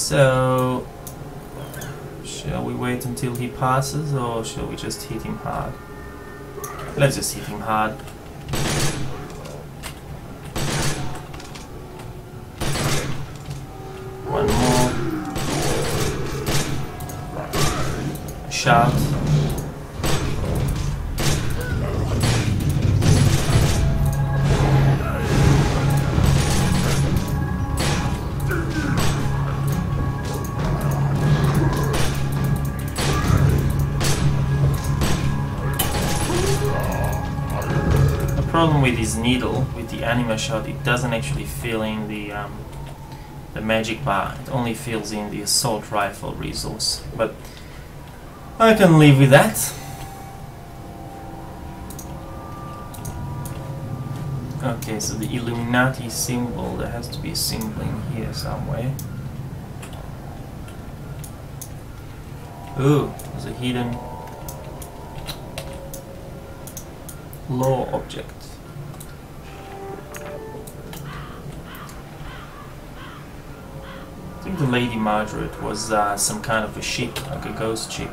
So, shall we wait until he passes, or shall we just hit him hard? Let's just hit him hard. One more. Shot. Problem with this needle, with the anima shot, it doesn't actually fill in the magic bar. It only fills in the assault rifle resource, but I can live with that. Okay, so the Illuminati symbol, there has to be a symbol in here somewhere. Ooh, there's a hidden law object. I think the Lady Margaret was some kind of a ship, like a ghost ship.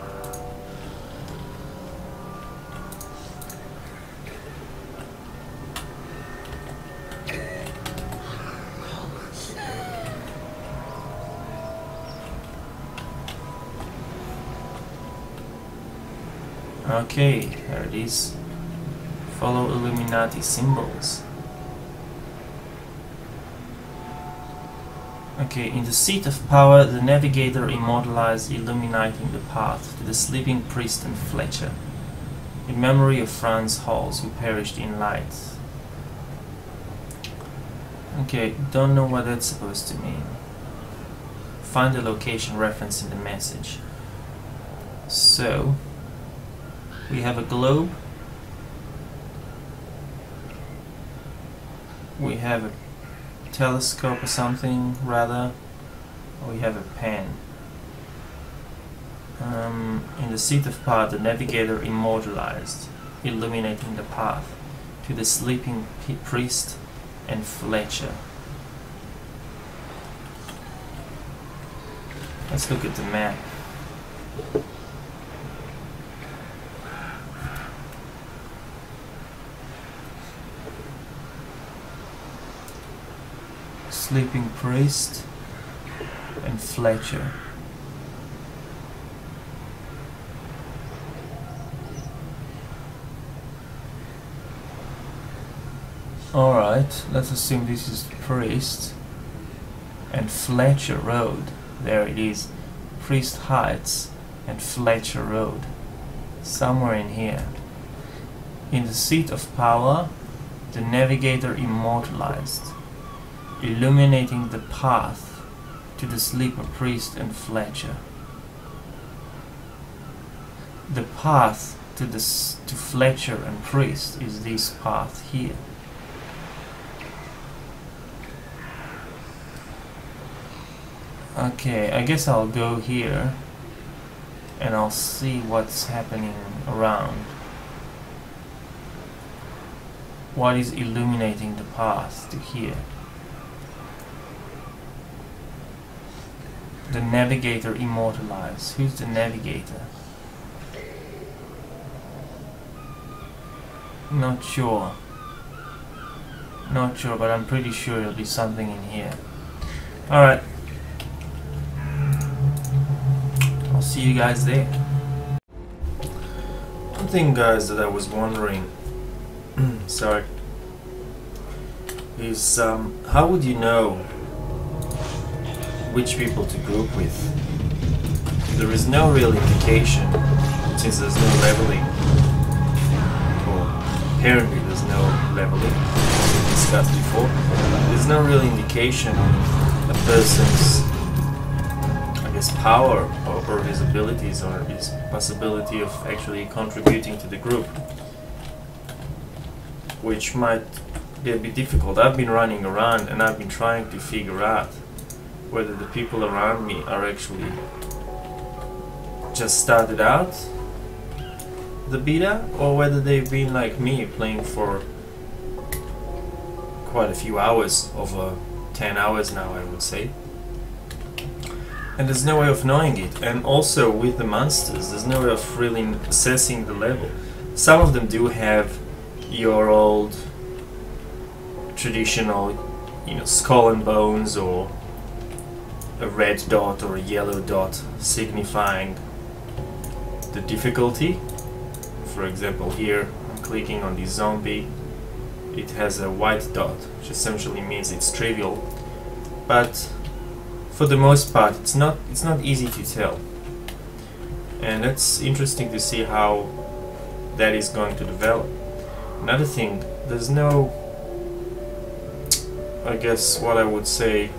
Okay, there it is. Follow Illuminati symbols. Okay, in the seat of power, the navigator immortalized, illuminating the path to the sleeping priest and Fletcher, in memory of Franz Hals, who perished in light. Okay, don't know what that's supposed to mean. Find the location reference in the message. So, we have a globe. We have a telescope or something, rather. We have a pen. In the seat of power, the navigator immortalized, illuminating the path to the sleeping priest and Fletcher. Let's look at the map. Sleeping priest and Fletcher. Alright, let's assume this is the priest and Fletcher Road. There it is. Priest Heights and Fletcher Road. Somewhere in here. In the seat of power, the navigator immortalized, illuminating the path to the sleeper priest and Fletcher. The path to Fletcher and priest is this path here. Okay, I guess I'll go here and I'll see what's happening around. What is illuminating the path to here? The navigator immortalized. Who's the navigator? Not sure. Not sure, but I'm pretty sure there'll be something in here. Alright. I'll see you guys there. One thing, guys, that I was wondering, sorry, is how would you know which people to group with? There is no real indication, since there's no leveling, or apparently there's no leveling, as we discussed before. There's no real indication on a person's, I guess, power or his abilities or his possibility of actually contributing to the group, which might be a bit difficult. I've been running around and I've been trying to figure out whether the people around me are actually just started out the beta, or whether they've been like me, playing for quite a few hours, over 10 hours now, I would say. And there's no way of knowing it. And also with the monsters, there's no way of really assessing the level. Some of them do have your old traditional, you know, skull and bones, or a red dot or a yellow dot signifying the difficulty. For example, here I'm clicking on the zombie. It has a white dot, which essentially means it's trivial. But for the most part, it's not easy to tell. And it's interesting to see how that is going to develop. Another thing, there's no, I guess what I would say,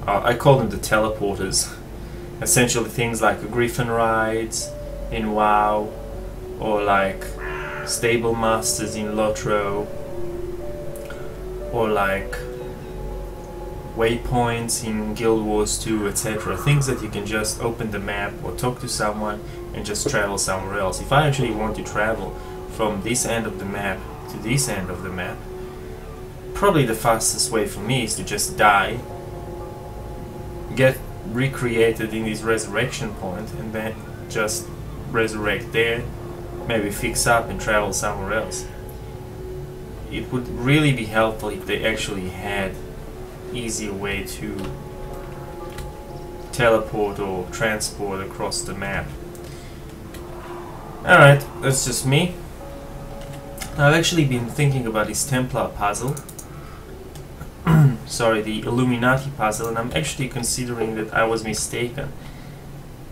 I call them the teleporters. Essentially things like griffin rides in WoW, or like stable masters in Lotro, or like waypoints in Guild Wars 2, etc. Things that you can just open the map or talk to someone and just travel somewhere else. If I actually want to travel from this end of the map to this end of the map, probably the fastest way for me is to just die, get recreated in this resurrection point, and then just resurrect there, maybe fix up and travel somewhere else. It would really be helpful if they actually had easier way to teleport or transport across the map. Alright, that's just me. I've actually been thinking about this Templar puzzle. Sorry, the Illuminati puzzle, and I'm actually considering that I was mistaken.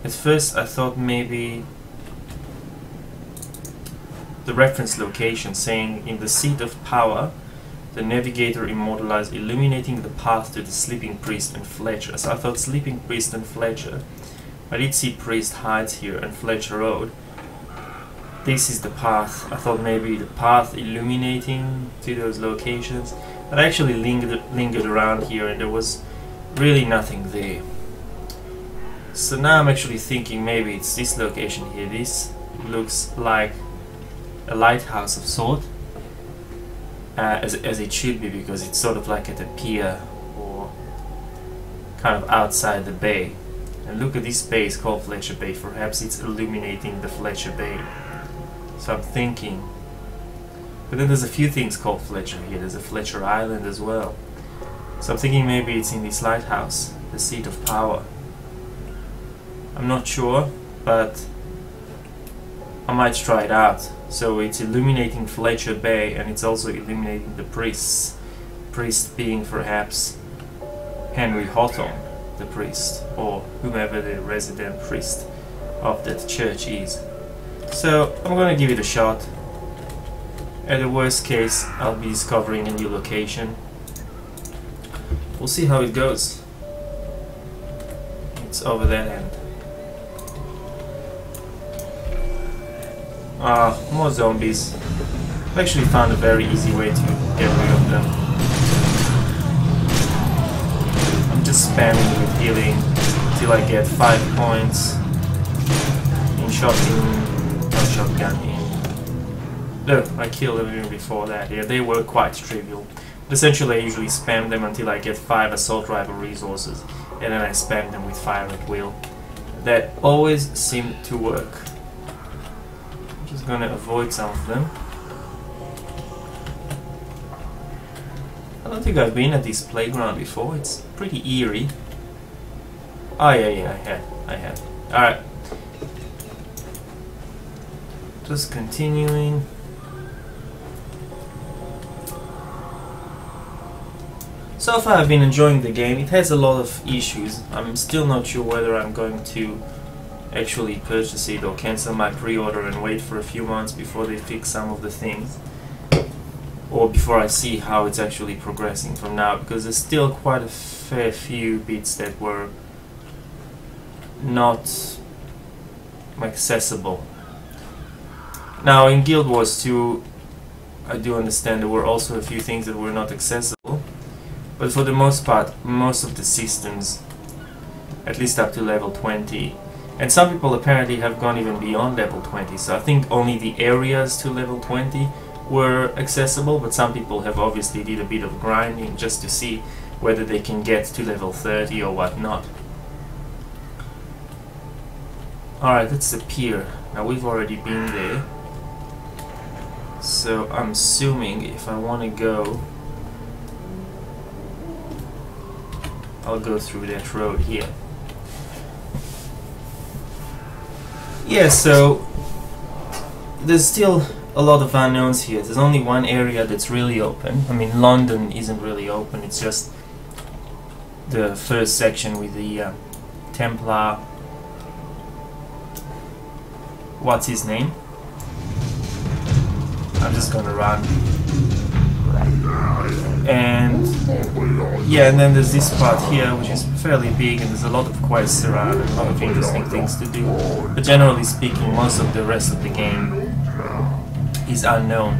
At first I thought maybe the reference location saying in the seat of power the navigator immortalized illuminating the path to the sleeping priest and Fletcher. So I thought sleeping priest and Fletcher. I did see Priest Heights here and Fletcher Road. This is the path. I thought maybe the path illuminating to those locations. But I actually lingered around here and there was really nothing there. So now I'm actually thinking maybe it's this location here. This looks like a lighthouse of sort. As it should be, because it's sort of like at a pier or kind of outside the bay. And look at this bay, it's called Fletcher Bay. Perhaps it's illuminating the Fletcher Bay. So I'm thinking. But then there's a few things called Fletcher here. There's a Fletcher Island as well. So I'm thinking maybe it's in this lighthouse, the seat of power. I'm not sure, but I might try it out. So it's illuminating Fletcher Bay, and it's also illuminating the priests. Priest being perhaps Henry Hawthorne, the priest, or whomever the resident priest of that church is. So I'm gonna give it a shot. At the worst case, I'll be discovering a new location. We'll see how it goes. It's over that end. More zombies. I've actually found a very easy way to get rid of them. I'm just spamming with healing till I get 5 points in shotgun in. Look, I killed them even before that. Yeah, they were quite trivial. But essentially I usually spam them until I get 5 assault rifle resources, and then I spam them with fire at will. That always seemed to work. Just gonna avoid some of them. I don't think I've been at this playground before. It's pretty eerie. Oh yeah, I had. Alright. Just continuing. So far I've been enjoying the game. It has a lot of issues. I'm still not sure whether I'm going to actually purchase it or cancel my pre-order and wait for a few months before they fix some of the things, or before I see how it's actually progressing from now, because there's still quite a fair few bits that were not accessible. Now in Guild Wars 2 I do understand there were also a few things that were not accessible, but for the most part most of the systems, at least up to level 20, and some people apparently have gone even beyond level 20, so I think only the areas to level 20 were accessible, but some people have obviously did a bit of grinding just to see whether they can get to level 30 or whatnot. Alright, that's the pier. Now we've already been there, so I'm assuming if I want to go, I'll go through that road here. Yeah, so there's still a lot of unknowns here. There's only one area that's really open. I mean, London isn't really open, it's just the first section with the Templar. What's his name? I'm just gonna run. And yeah, and then there's this part here which is fairly big, and there's a lot of quests around and a lot of interesting things to do. But generally speaking, most of the rest of the game is unknown.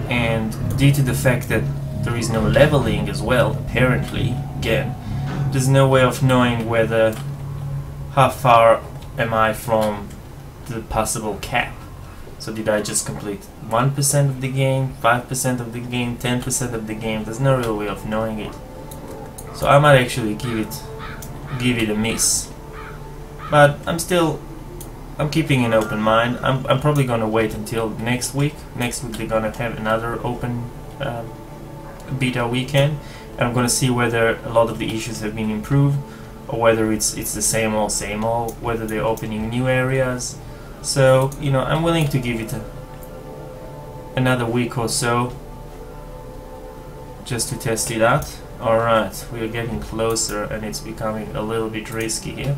And due to the fact that there is no leveling as well, apparently, again, there's no way of knowing whether how far am I from the possible cap. So did I just complete 1% of the game, 5% of the game, 10% of the game? There's no real way of knowing it. So I might actually give it a miss. But I'm keeping an open mind. I'm probably gonna wait until next week. Next week they're gonna have another open beta weekend, and I'm gonna see whether a lot of the issues have been improved, or whether it's the same old, whether they're opening new areas. So, you know, I'm willing to give it another week or so just to test it out. Alright, we are getting closer and it's becoming a little bit risky here.